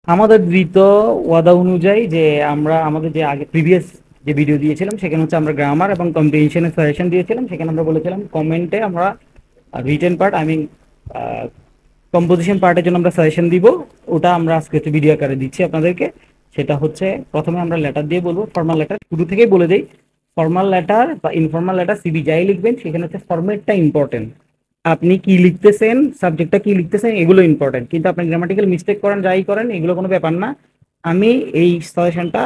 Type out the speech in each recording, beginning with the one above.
আমাদের গৃহীত ওয়াদা অনুযায়ী যে আমরা আমাদের যে আগে প্রিভিয়াস যে ভিডিও দিয়েছিলাম সেখানে হচ্ছে আমরা গ্রামার এবং কম্প্রিহেনশনের সাজেশন দিয়েছিলাম। সেখানে আমরা বলেছিলাম কমেন্টে আমরা written part I mean composition পার্টের জন্য আমরা সাজেশন দিব। ওটা আমরা আজকে হচ্ছে ভিডিও আকারে দিচ্ছি আপনাদেরকে। সেটা হচ্ছে প্রথমে আমরা লেটার দিয়ে বলবো, ফর্মাল লেটার শুরু থেকেই বলে দিই। ফর্মাল লেটার বা ইনফর্মাল লেটার সিবি যাই লিখবেন সেখানে হচ্ছে ফরম্যাটটা ইম্পর্টেন্ট। আপনি কি লিখতেছেন, সাবজেক্টটা কি লিখতেছেন, এগুলো ইম্পর্টেন্ট। কিন্তু আপনি গ্রামাটিক্যাল মিস্টেক করেন, যাই করেন, এগুলো কোনো ব্যাপার না। আমি এই সাজেশনটা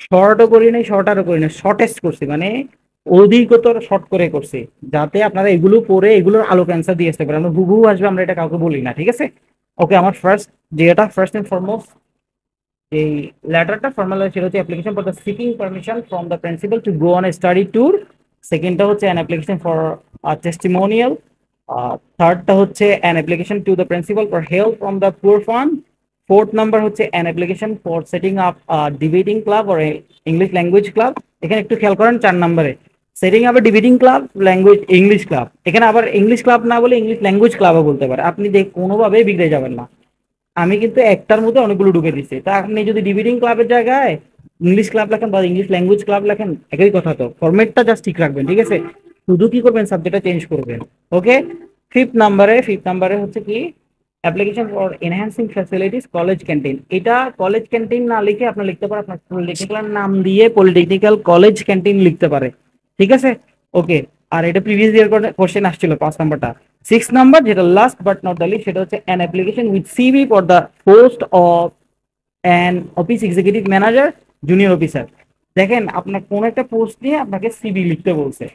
শর্টও করি নাই, শর্ট আরও করি না, শর্টেস্ট করছি, মানে অধিকতর শর্ট করে করছি, যাতে আপনারা এগুলো পড়ে এগুলোর আলোকে অ্যান্সার দিয়ে আসতে পারেন। আমরা হুবহু আসবে আমরা এটা কাউকে বলি না, ঠিক আছে? ওকে, আমার ফার্স্ট এন্ড ফরমোস্ট এই লেটারটা ফর্মাল ছিল হচ্ছে application for the seeking permission from the principal to go on a study tour. সেকেন্ডটা হচ্ছে অ্যান অ্যাপ্লিকেশন ফর টেস্টিমোনিয়াল। থার্ডটা হচ্ছে an application to the principal for help from the poor fund. Fourth number হচ্ছে an application for setting up debating club or English language club. এখানে একটু খেয়াল করেন 4 নম্বরে setting up a debating club language English club, এখানে আবার English club না বলে ইংলিশ ল্যাঙ্গুয়েজ ক্লাবও বলতে পারে। আপনি কোনোভাবেই বিগড়ে যাবেন না। আমি কিন্তু একটার মধ্যে অনেকগুলো ঢুকে দিচ্ছি, তা আপনি যদি ডিবেটিং ক্লাবের জায়গায় ইংলিশ ক্লাব লেখেন বা ইংলিশ ল্যাঙ্গুয়েজ ক্লাব লেখেন, একই কথা। তো ফরম্যাটটা জাস্ট ঠিক রাখবেন, ঠিক আছে? শুধু কি করবেন, সাবজেক্টটা চেঞ্জ করবেন। ওকে, ফিফথ নাম্বারে হচ্ছে কি application for enhancing facilities college canteen. এটা কলেজ ক্যান্টিন না লিখে আপনার লিখতে পারে আপনার পলিটেকনিক্যাল নাম দিয়ে পলিটেকনিক্যাল কলেজ ক্যান্টিন লিখতে পারে, ঠিক আছে? ওকে, আর এটা প্রিভিয়াস ইয়ার কোশ্চেন আসছিল 5 নাম্বারটা। 6 নাম্বার যেটা last but not the least, সেটা হচ্ছে an application with CV for the post of an office executive manager junior officer. দেখেন, আপনার কোন একটা পোস্ট নিয়ে আপনাকে সিভি লিখতে বলছে,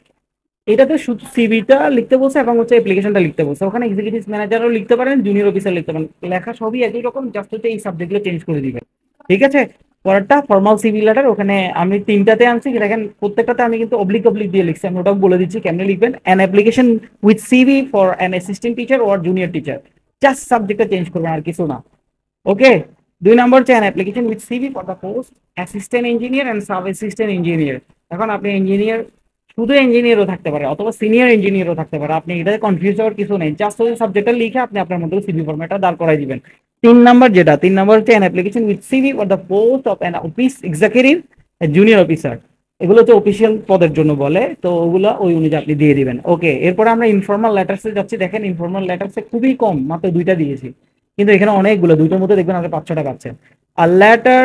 এটাতে শুধু সিভিটা লিখতে বলছে এবং হচ্ছে অ্যাপ্লিকেশনটা লিখতে বলছে। ওখানে এক্সিকিউটিভ ম্যানেজারও লিখতে পারেন, জুনিয়র অফিসার লিখতে পারেন, লেখা সবই একই রকম, জাস্ট হচ্ছে এই সাবজেক্টগুলো চেঞ্জ করে দিবেন, ঠিক আছে? পরেরটা ফর্মাল সিভি লেটার, ওখানে আমি 3টাতে আনছি। দেখেন প্রত্যেকটাতে আমি কিন্তু অবলিক অবলিক দিয়ে লিখছি, আমি ওটাও বলে দিচ্ছি কেমনে লিখবেন। An application with CV for an assistant teacher or junior teacher, just সাবজেক্টটা চেঞ্জ করবেন, আর কিছু না। ওকে, 2 নম্বর হচ্ছে an application with CV for the post assistant engineer and sub assistant engineer. এখন আপনি ইঞ্জিনিয়ার, শুধু ইঞ্জিনিয়ারও থাকতে পারে অথবা সিনিয়র ইঞ্জিনিয়ারও থাকতে পারে, আপনি এটা কনফিউজ হওয়ার কিছু নেই, জাস্ট ওই সাবজেক্টটা লিখে আপনি আপনার মধ্যে সিভি ফরম্যাটটা দাঁড় করাই দিবেন। 3 নম্বর হচ্ছে an application with CV for the post of an office executive junior officer. এগুলো হচ্ছে অফিসিয়াল পদের জন্য বলে, তো ওগুলো ওই অনুযায়ী আপনি দিয়ে দিবেন। ওকে, এরপরে আমরা ইনফর্মাল লেটার্সে যাচ্ছি। দেখেন ইনফর্মাল লেটার্সে খুবই কম, মাত্র 2টা দিয়েছি, কিন্তু এখানে অনেকগুলো, 2টার মধ্যে দেখবেন আপনি 5-6টা পাচ্ছেন। আর letter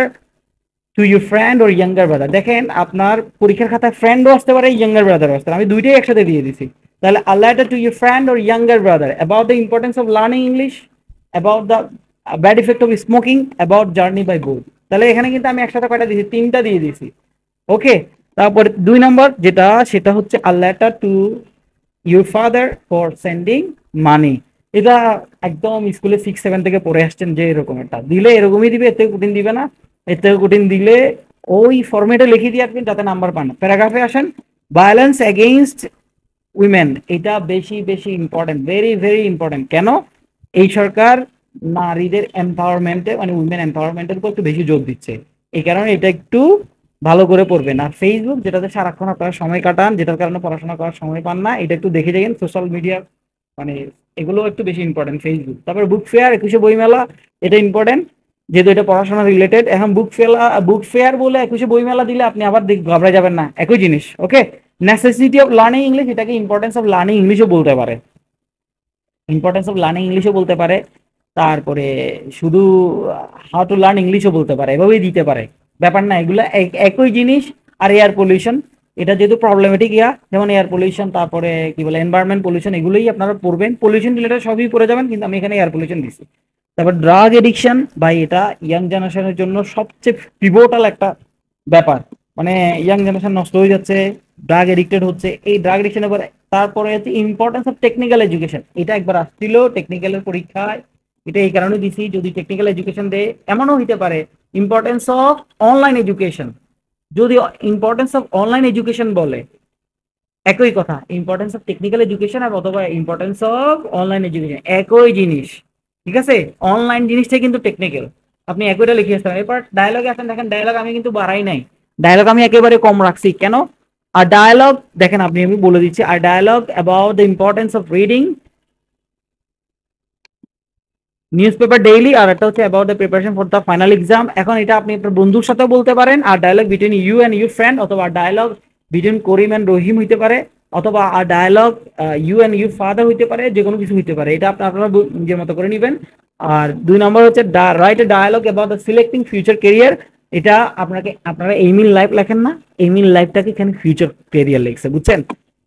to your friend or younger brother, দেখেন আপনার পরীক্ষার খাতায় ফ্রেন্ডও আসতে পারে, ইয়াঙ্গার ব্রাদারও আসতে পারে, আমি দুইটাই একসাথে দিয়ে দিছি। তাহলে a letter to your friend or younger brother about the importance of learning English, about the bad effect of smoking, about journey by boat. তাহলে এখানে কিন্তু আমি একসাথে কয়টা দিয়েছি, 3টা দিয়ে দিয়েছি। ওকে, তারপরে 2 নম্বর যেটা, সেটা হচ্ছে a letter to your father for sending money. এটা একদম স্কুলে 6-7 থেকে পড়ে আসছেন যে এরকম একটা দিলে এরকমই দিবে, এর থেকে কঠিন দিবে না। এর থেকে কঠিন দিলে ওই ফরম্যাটে লিখে দিয়ে আসবেন যাতে নাম্বার পান। প্যারাগ্রাফে আসেন, ভায়োলেন্স এগেইনস্ট উইমেন, এটা বেশি বেশি ইম্পর্টেন্ট, ভেরি ভেরি ইম্পর্টেন্ট। কেন? এই সরকার নারীদের এম্পাওয়ারমেন্টে মানে উইমেন এম্পাওয়ারমেন্টের উপর একটু বেশি জোর দিচ্ছে, এই কারণে এটা একটু ভালো করে পড়বেন। আর ফেসবুক যেটাতে সারাক্ষণ আপনারা সময় কাটান, যেটার কারণে পড়াশোনা করার সময় পান না, এটা একটু দেখে যাবেন। সোশ্যাল মিডিয়া মানে এগুলো একটু বেশি ইম্পর্টেন্ট, ফেসবুক। তারপর বুক ফেয়ার, 21শে বইমেলা, এটা ইম্পর্টেন্ট যেহেতু এটা পড়াশোনা রিলেটেড। এখন বুক ফেয়ার বলে 21শে বইমেলা দিলে আপনি আবার ঘাবড়ে যাবেন না, একই জিনিস। ওকে, নেসেসিটি অফ লার্নিং ইংলিশ, এটাকে ইম্পর্টেন্স অফ লার্নিং ইংলিশও বলতে পারে, ইম্পর্টেন্স অফ লার্নিং ইংলিশও বলতে পারে। তারপরে শুধু হাউ টু লার্ন ইংলিশও বলতে পারে, এভাবেই দিতে পারে, ব্যাপার না, এগুলো একই জিনিস। আর এয়ার পলিউশন, এটা যেহেতু প্রবলেমেটিক যেমন এয়ার পলিউশন, তারপরে কি বলে এনভায়রনমেন্ট পলিউশন, এগুলোই আপনারা পড়বেন। পলিউশন রিলেটেড সবই পড়ে যাবেন, কিন্তু আমি এখানে এয়ার পলিউশন দিচ্ছি। তারপর ড্রাগ এডিকশন, বা এটা ইয়াং জেনারেশনের জন্য সবচেয়ে পিভটাল একটা ব্যাপার, মানে ইয়াং জেনারেশন নষ্ট হয়ে যাচ্ছে, ড্রাগ এডিক্টেড হচ্ছে, এই ড্রাগ এডিকশনের পরে। তারপরে হচ্ছে ইম্পর্টেন্স অফ টেকনিক্যাল এডুকেশন, এটা একবার আসছিল টেকনিক্যালের পরীক্ষায়, এটা এই কারণে দিছি যদি টেকনিক্যাল এডুকেশন দেয়। এমনও হইতে পারে ইম্পর্টেন্স অফ অনলাইন এডুকেশন, যদি ইম্পর্টেন্স অফ অনলাইন এডুকেশন বলে, একই কথা, ইম্পর্টেন্স অফ টেকনিক্যাল এডুকেশন আর অথবা ইম্পর্টেন্স অফ অনলাইন এডুকেশন একই জিনিস, ঠিক আছে? অনলাইন জিনিসটাই কিন্তু টেকনিক্যাল, আপনি একইটা লিখে আসতে পারেন। এরপর ডায়লগে আসেন, দেখেন ডায়লগ আমি কিন্তু বাড়াই নাই, ডায়লগ আমি একেবারে কম রাখছি। কেন? আর ডায়লগ দেখেন, আমি বলে দিচ্ছি, আর dialogue about the importance of reading newspaper daily, আর একটা হচ্ছে about the preparation for the final exam. এখন এটা আপনি আপনার বন্ধুর সাথে বলতে পারেন, আর dialogue between you and your friend, অথবা dialogue between Karim and Rahim হইতে পারে, অথবা আর dialogue you and your father হইতে পারে, যে কোনো কিছু হইতে পারে। এটা আপনারা নিজের মতো করে নেবেন। আর 2 নম্বর হচ্ছে write a dialogue about the selecting future career. এটা আপনারা এইম ইন লাইফ লেখেন না, এইম ইন লাইফটাকে এখানে ফিউচার কেরিয়ার লিখছে, বুঝছেন?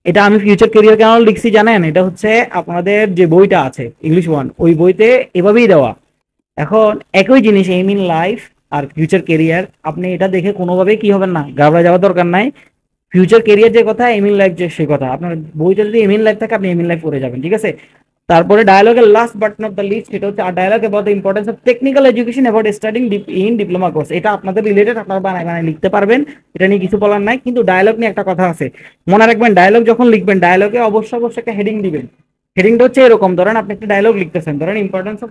এটা আমি ফিউচার কেরিয়ার কেন লিখছি জানেন? এটা হচ্ছে আপনাদের যে বইটা আছে ইংলিশ 1, ওই বইতে এভাবেই দেওয়া। এখন একই জিনিস এইম ইন লাইফ আর ফিউচার কেরিয়ার, আপনি এটা দেখে কোনোভাবেই কি হবেন না, ঘাবড়ে যাওয়ার দরকার নাই। ফিউচার কেরিয়ার যে কথা, এম ইন লাইফ যে সে কথা, আপনার বইটা যদি এম ইন লাইফ থাকে আপনি এম ইন লাইফ করে যাবেন, ঠিক আছে? তারপরে ডায়ালগের last but not the least, এটা হচ্ছে dialogue about the importance of technical education about studying in diploma course. এটা আপনাদের রিলেটেড, আপনারা বানায় বানায় লিখতে পারবেন, এটা নিয়ে কিছু বলার নাই। কিন্তু ডায়ালগ নিয়ে একটা কথা আছে, মনে রাখবেন, ডায়ালগ যখন লিখবেন ডায়ালগে অবশ্যই অবশ্যই একটা হেডিং দিবেন। হেডিংটা হচ্ছে এরকম, ধরেন আপনি একটা ডায়ালগ লিখতেছেন, ধরেন importance of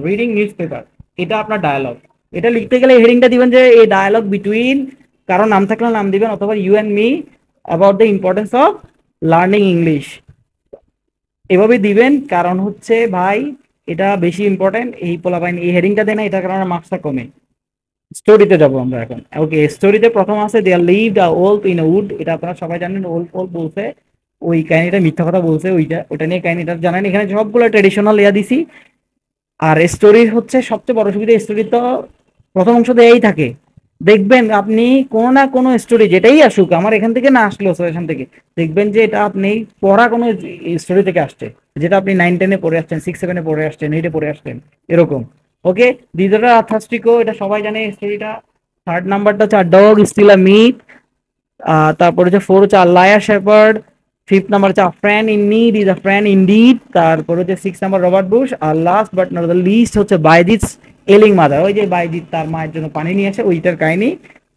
reading news paper, এটা আপনার ডায়ালগ। এটা লিখতে গেলে হেডিংটা দিবেন যে এই ডায়ালগ বিটুইন, কারণ নাম থাকলে নাম দিবেন, অথবা you and me about the importance of learning English, এভাবে দিবেন। কারণ হচ্ছে ভাই, এটা বেশি ইম্পর্টেন্ট, এই পোলাপাইন এই হেডিংটা দেয় না, এটার কারণে মার্কসটা কমে। স্টোরিতে যাবো আমরা এখন। ওকে, স্টোরিতে প্রথম আছে there lived a old in a wood. এটা আপনারা সবাই জানেন, ওল্ড ওল্ড বলছে, ওই কাহিনীটা মিথ্যা কথা বলছে, ওইটা নিয়ে কাহিনীটা জানেন। এখানে সবগুলো ট্রেডিশনাল ইয়া দিছি। আর স্টোরি হচ্ছে সবচেয়ে বড় সুবিধা, স্টোরি তো প্রথম অংশ দেয়াই থাকে। দেখবেন আপনি কোনো না কোনো স্টোরি যেটাই আসুক, আমার এখান থেকে না আসলেও এখান থেকে দেখবেন যে এটা আপনি পড়া কোনো স্টোরি থেকে আসছে, যেটা আপনি 9-10-এ পড়ে আসছেন, 6-7-এ পড়ে আসছেন, 8-এ পড়ে আসছেন, এরকম। ওকে, দ্বিতীয়টা থার্স্টিকো, এটা সবাই জানে স্টোরিটা। থার্ড নাম্বারটা হচ্ছে ডগ স্টিল আ মিট। তারপরে হচ্ছে 4 হচ্ছে লায়ার শেপার্ড। ফিফথ নাম্বার হচ্ছে friend in need is a friend in deed. তারপরে হচ্ছে 6 নাম্বার রবার্ট বুশ। আর last but not the least হচ্ছে বাইজিৎস এলিং মাদার, ওই যে বাইজিৎ তার মায়ের জন্য পানি নিয়ে আসে, ওইটার কাহিনী।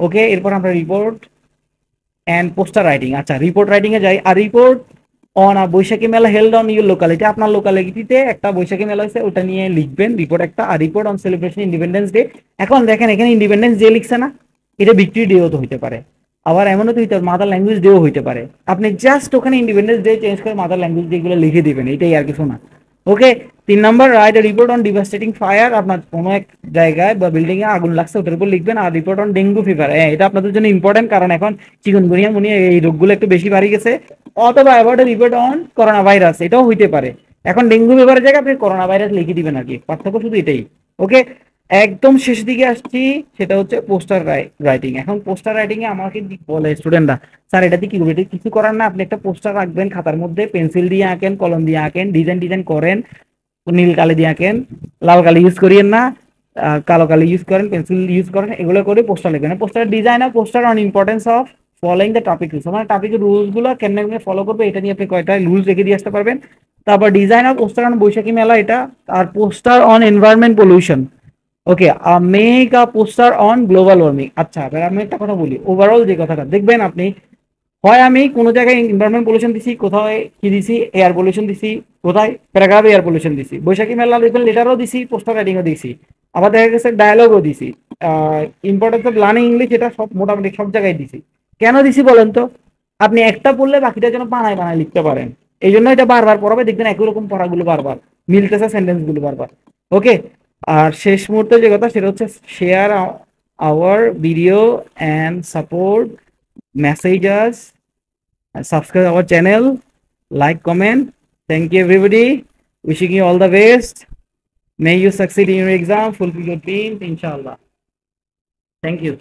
ওকে, এরপর আমরা রিপোর্ট অ্যান্ড পোস্টার রাইটিং। আচ্ছা, রিপোর্ট রাইটিং এ যাই। আর রিপোর্ট অন আ বৈশাখী মেলা হেল্ড অন ইউর লোকালিটি, আপনার লোকালিটিতে একটা বৈশাখী মেলা হয়েছে, ওটা নিয়ে লিখবেন রিপোর্ট একটা। আর report on celebration independence day. এখন দেখেন এখানে ইন্ডিপেন্ডেন্স ডে লিখছে না, এটা ভিক্টরি ডেও তো হইতে পারে, আবার এমনও তো হইতে পারে মাদার ল্যাঙ্গুয়েজ ডেও হইতে পারে। আপনি জাস্ট ওখানে ইন্ডিপেন্ডেন্স ডে চেঞ্জ করে মাদার ল্যাঙ্গুয়েজ ডে গুলো লিখে দিবেন, এটাই আর কিছু না। ওকে, 3 নম্বর write report on devastating fire, আপনার কোনো এক জায়গায় বা বিল্ডিং এ আগুন লাগছে, ওটার উপর লিখবেন। আর রিপোর্ট অন ডেঙ্গু ফিভার, এটা আপনাদের জন্য ইম্পর্টেন্ট, কারণ এখন চিকনগুনিয়া মুনিয়া এই রোগগুলো একটু বেশি বাড়ি গেছে। অথবা about report on corona virus, এটাও হইতে পারে। এখন ডেঙ্গু ফিভারের জায়গায় আপনি করোনা ভাইরাস লিখে দিবেন আর কি, পার্থক্য শুধু এটাই। ওকে, একদম শেষ দিকে আসছি, সেটা হচ্ছে পোস্টার রাইটিং। এখন পোস্টার রাইটিং এ আমাকে বলে স্টুডেন্টরা, স্যার এটা দিয়ে কি করবে? এটা কিছু করার না, আপনি একটা পোস্টার রাখবেন খাতার মধ্যে, পেন্সিল দিয়ে আঁকেন, কলম দিয়ে আঁকেন, ডিজাইন ডিজাইন করেন, নীল কালি দিয়ে আঁকেন, লাল কালি ইউজ করিয়েন না, কালো কালি ইউজ করেন, পেন্সিল ইউজ করেন, এগুলো করে পোস্টার লিখবেন। পোস্টার ডিজাইন আর poster on importance of following the topic rules, মানে টপিকের রুলস গুলো কেমনে কেমনে ফলো করবে, এটা নিয়ে আপনি কয়টা রুলস রেখে দিয়ে আসতে পারবেন। তারপর design of poster on Baishakhi Mela, এটা। আর poster on environment pollution. Okay, make a poster on global warming. আচ্ছা, এবার আমি একটা কথা বলি, ওভারঅল যে কথাটা দেখবেন আপনি, হয় আমি কোনো জায়গায় এনভায়রনমেন্ট পলিউশন দিছি, কোথায় কি দিছি, এয়ার পলিউশন দিছি, কোথায় প্যারাগ্রাফে এয়ার পলিউশন দিছি, বৈশাখী মেলা লিখবেন লেটারও দিছি, পোস্টার রাইটিংও দিছি, আবার দেখা গেছে ডায়ালগও দিছি, ইম্পর্টেন্স অফ লার্নিং ইংলিশ, এটা সব মোটামুটি সব জায়গায় দিছি। কেন দিছি বলেন তো? আপনি একটা পড়লে বাকিটা যেন বানায় বানায় লিখতে পারেন, এই জন্য এটা বারবার পড়াবে, দেখবেন একই রকম পড়াগুলো বারবার মিলতেছে, সেন্টেন্স গুলো বারবার। ওকে, আর শেষ মুহূর্তে যে কথা সেটা হচ্ছে share our video and support messages, subscribe our channel, like, comment. Thank you everybody, wishing you all the best. May you succeed in your exam, fulfill your dreams inshallah. Thank you.